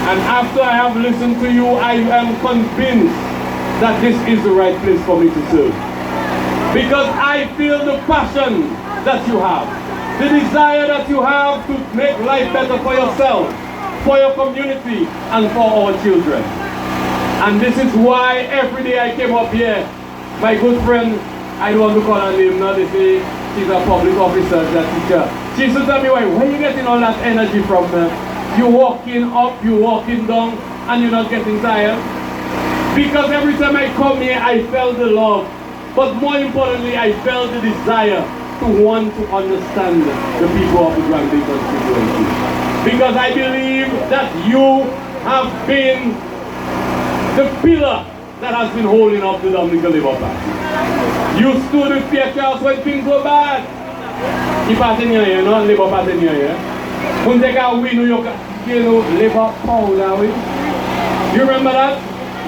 And after I have listened to you, I am convinced that this is the right place for me to serve. Because I feel the passion that you have, the desire that you have to make life better for yourself, for your community, and for our children. And this is why every day I came up here, my good friend, I don't want to call her name now, they say she's a public officer, she's a teacher. She used to tell me, where are you getting all that energy from? You're walking up, you're walking down, and you're not getting tired? Because every time I come here, I felt the love. But more importantly, I felt the desire to want to understand the people of the Grand Bay constituency. Because I believe that you have been the pillar that has been holding up the Dominican Labour Party. You stood with Pierre Charles when things were bad. He passed in here, no? Labour Party in here. When they got win, you know, Labour Power, you remember that?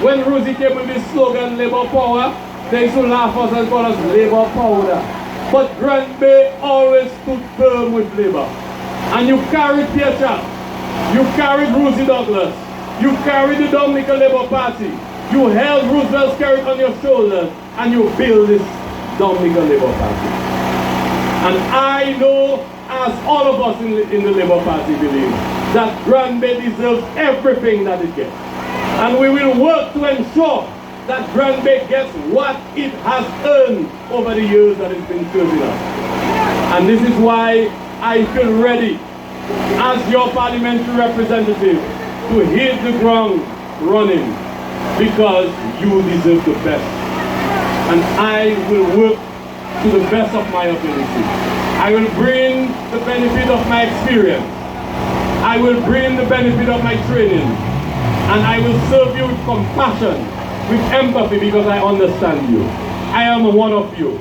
When Rosie came with this slogan, Labour Power, they used to laugh us and call us Labour Powder. But Grand Bay always stood firm with Labour. And you carried Pierre Charles, you carried Rosie Douglas, you carried the Dominican Labour Party, you held Roosevelt's carrot on your shoulders, and you built this Dominican Labour Party. And I know, as all of us in the Labour Party believe, that Grand Bay deserves everything that it gets. And we will work to ensure that Grand Bay gets what it has earned over the years that it's been serving us. And this is why I feel ready, as your parliamentary representative, to hit the ground running, because you deserve the best. And I will work to the best of my ability. I will bring the benefit of my experience. I will bring the benefit of my training. And I will serve you with compassion, with empathy, because I understand you. I am one of you.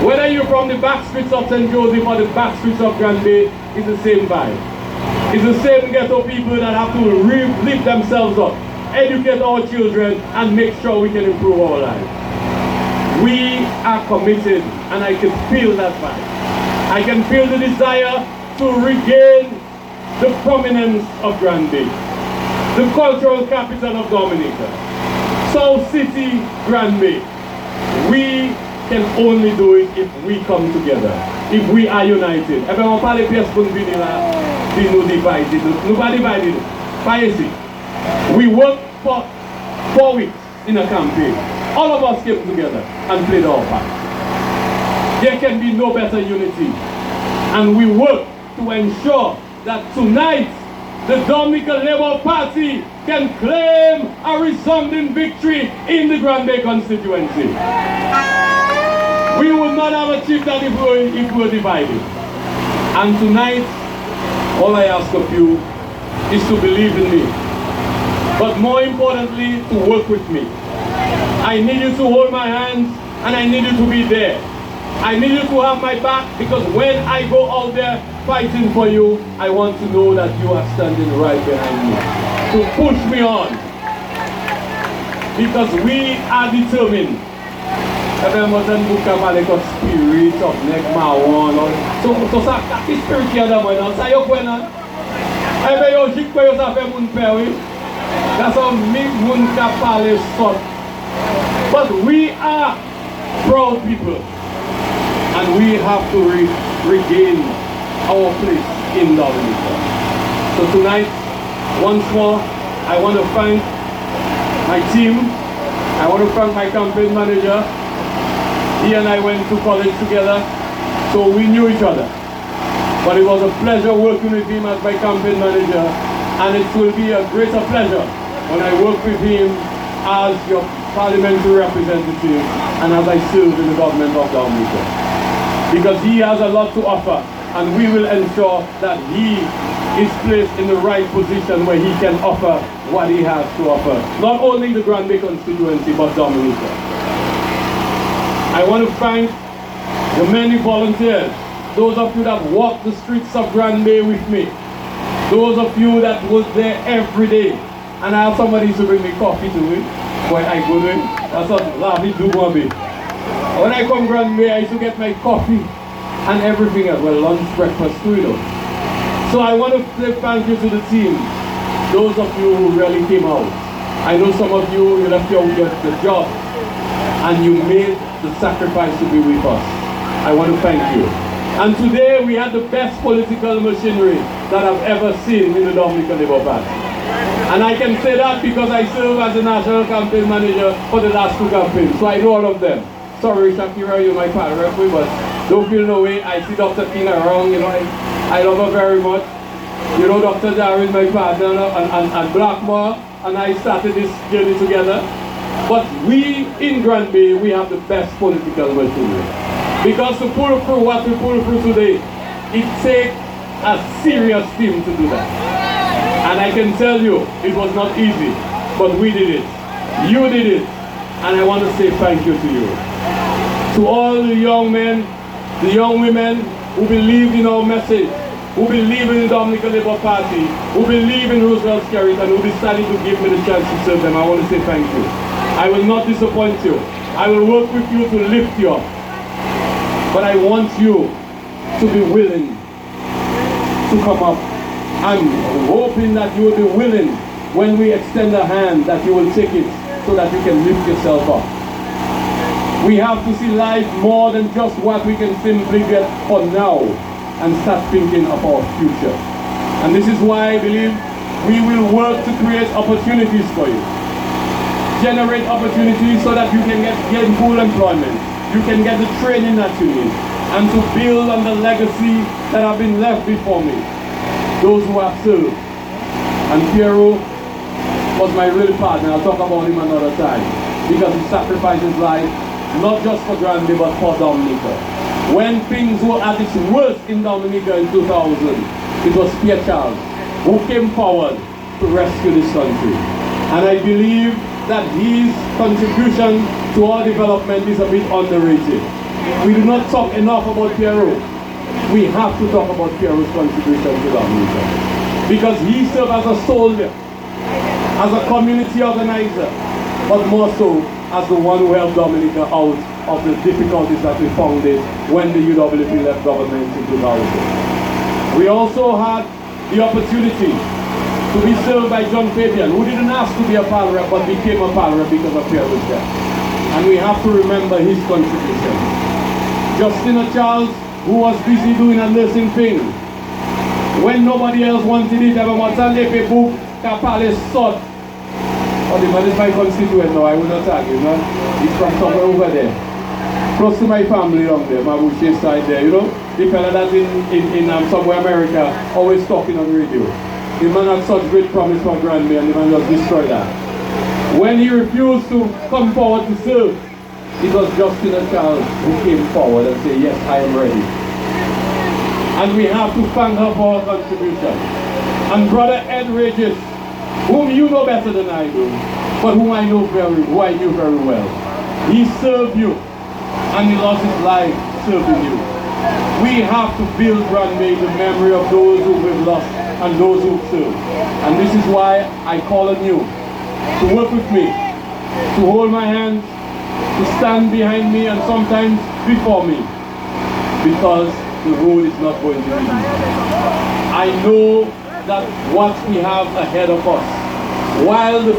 Whether you're from the back streets of St. Joseph or the back streets of Grand Bay, it's the same vibe. It's the same ghetto people that have to lift themselves up, educate our children, and make sure we can improve our lives. We are committed, and I can feel that vibe. I can feel the desire to regain the prominence of Grand Bay, the cultural capital of Dominica, South City, Grand Bay. We can only do it if we come together, if we are united. Everyone parle pièce pour nous venir là, puis nous divider. Nous pas divider, pas ici. We worked for 4 weeks in a campaign. All of us came together and played our part. There can be no better unity. And we work to ensure that tonight the Dominican Labour Party can claim a resounding victory in the Grand Bay constituency. We would not have achieved that if we were divided. And tonight, all I ask of you is to believe in me. But more importantly, to work with me. I need you to hold my hands, and I need you to be there. I need you to have my back, because when I go out there fighting for you, I want to know that you are standing right behind me to push me on, because we are determined. Everyone book about the spirit of neck mawon. So ça qui spirit qui a dans moi non ça yo quoi non. Eh ben yo jik quoi yo ça fait moun père oui. That's how me moun ka parler sort. But we are proud people, and we have to regain our place in Dominica. So tonight, once more, I want to thank my team. I want to thank my campaign manager. He and I went to college together, so we knew each other. But it was a pleasure working with him as my campaign manager, and it will be a greater pleasure when I work with him as your parliamentary representative and as I serve in the government of Dominica. Because he has a lot to offer, and we will ensure that he is placed in the right position where he can offer what he has to offer. Not only the Grand Bay constituency, but Dominica. I want to thank the many volunteers, those of you that walked the streets of Grand Bay with me, those of you that was there every day. And I have somebody to bring me coffee to it when I go there. That's what Lavi do one bit. When I come Grand Bay, I used to get my coffee and everything else, well, lunch, breakfast, too, you know. So I want to say thank you to the team. those of you who really came out. I know some of you left your job and you made the sacrifice to be with us. I want to thank you. And today we had the best political machinery that I've ever seen in the Dominican Labour Party. And I can say that because I serve as the national campaign manager for the last 2 campaigns, so I know all of them. Sorry, Shakira, you're my partner, but don't feel no way. I see Dr. Tina around, you know, I love her very much. You know, Dr. Darren, my partner, and Blackmore, and I started this journey together. But we in Grand Bay, we have the best political machinery. Because to pull through what we pull through today, it takes a serious team to do that. And I can tell you, it was not easy, but we did it. You did it. And I want to say thank you to you. To all the young men, the young women who believe in our message, who believe in the Dominican Labour Party, who believe in Roosevelt's character, and who decided to give me the chance to serve them, I want to say thank you. I will not disappoint you. I will work with you to lift you up. But I want you to be willing to come up. I'm hoping that you will be willing when we extend a hand that you will take it so that you can lift yourself up. We have to see life more than just what we can simply get for now and start thinking of our future. And this is why I believe we will work to create opportunities for you. Generate opportunities so that you can get gainful employment. You can get the training that you need. And to build on the legacy that have been left before me. Those who have served. And Piero was my real partner. I'll talk about him another time. Because he sacrificed his life, not just for Grand Bay, but for Dominica. When things were at its worst in Dominica in 2000, it was Pierre Charles who came forward to rescue this country. And I believe that his contribution to our development is a bit underrated. We do not talk enough about Piero. We have to talk about Piero's contribution to Dominica. Because he served as a soldier, as a community organizer, but more so as the one who helped Dominica out of the difficulties that we found it when the UWP left government in 2000. We also had the opportunity to be served by John Fabian, who didn't ask to be a PAL rep, but became a PAL rep because of Piero's death. And we have to remember his contribution. Justina Charles, who was busy doing a nursing thing. When nobody else wanted it, everyone said, "Lepe book, Kapale sot." Oh, the man is my constituent now, I will not argue, man. He's from somewhere over there. Close to my family down there, my Boucher side there, you know? The fella that's in somewhere America, always talking on radio. The man had such great promise for Grand Bay, and the man just destroyed that. When he refused to come forward to serve, it was Justina Charles who came forward and said, "Yes, I am ready." And we have to thank her for her contribution. And Brother Ed Regis, whom you know better than I do, but who I knew very well. He served you, and he lost his life serving you. We have to build Grand Bay the memory of those who we've lost and those who serve. And this is why I call on you to work with me, to hold my hand, to stand behind me and sometimes before me, because the road is not going to be easy. I know that what we have ahead of us, while the